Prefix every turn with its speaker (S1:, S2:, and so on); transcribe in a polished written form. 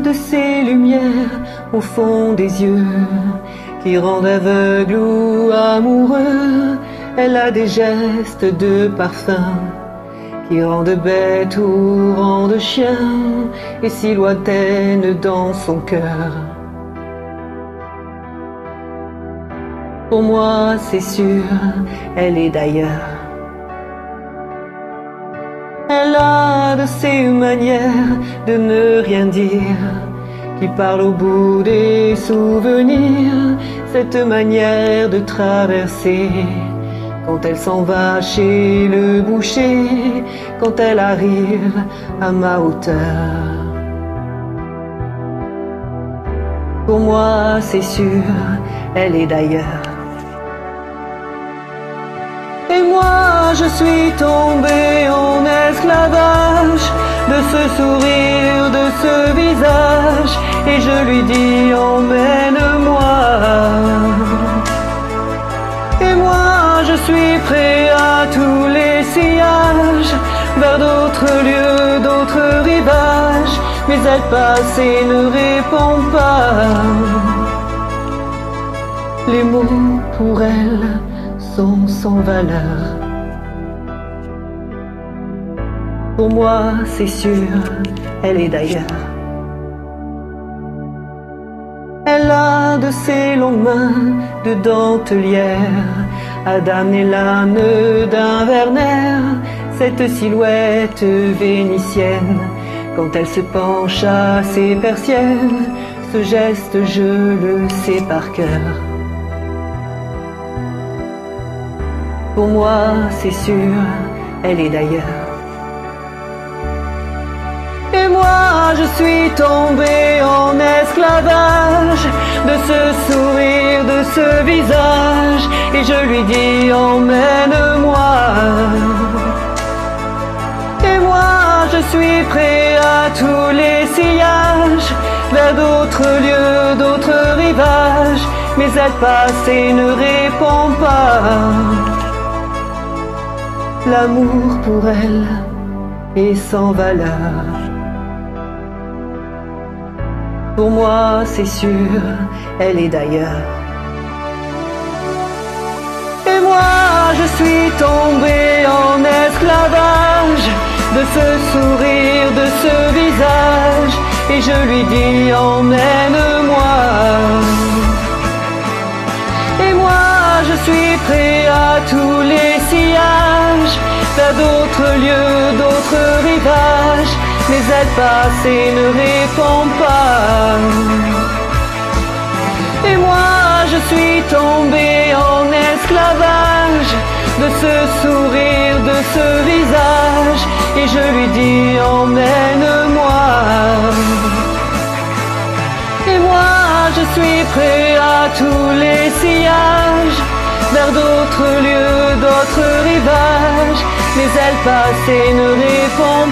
S1: de ces lumières au fond des yeux qui rendent aveugle ou amoureux. Elle a des gestes de parfum qui rendent bête ou rendent chien, et si lointaine dans son cœur. Pour moi c'est sûr, elle est d'ailleurs. Elle a de ces manières de ne rien dire, qui parle au bout des souvenirs, cette manière de traverser quand elle s'en va chez le boucher, quand elle arrive à ma hauteur. Pour moi c'est sûr, elle est d'ailleurs. Et moi je suis tombé en esclavage de ce sourire, de ce visage, et je lui dis emmène-moi. Et moi je suis prêt à tous les sillages, vers d'autres lieux, d'autres rivages, mais elle passe et ne répond pas. Les mots pour elle sont sans valeur. Pour moi c'est sûr, elle est d'ailleurs. Elle a de ses longues mains de dentelière à damner l'âne d'un Werner, cette silhouette vénitienne quand elle se penche à ses persiennes, ce geste je le sais par cœur. Pour moi c'est sûr, elle est d'ailleurs. Et moi je suis tombé en esclavage de ce sourire, de ce visage, et je lui dis emmène-moi. Et moi je suis prêt à tous les sillages, vers d'autres lieux, d'autres rivages, mais elle passe et ne répond pas. L'amour pour elle est sans valeur. Pour moi c'est sûr, elle est d'ailleurs. Et moi je suis tombé en esclavage de ce sourire, de ce visage, et je lui dis emmène-moi. Et moi je suis prêt à tous les sillages, vers d'autres lieux, d'autres rivages, mais elle passe et ne répond pas. Et moi je suis tombé en esclavage de ce sourire, de ce visage, et je lui dis emmène-moi. Et moi je suis prêt à tous les sillages, vers d'autres lieux, d'autres rivages, mais elle passe et ne répond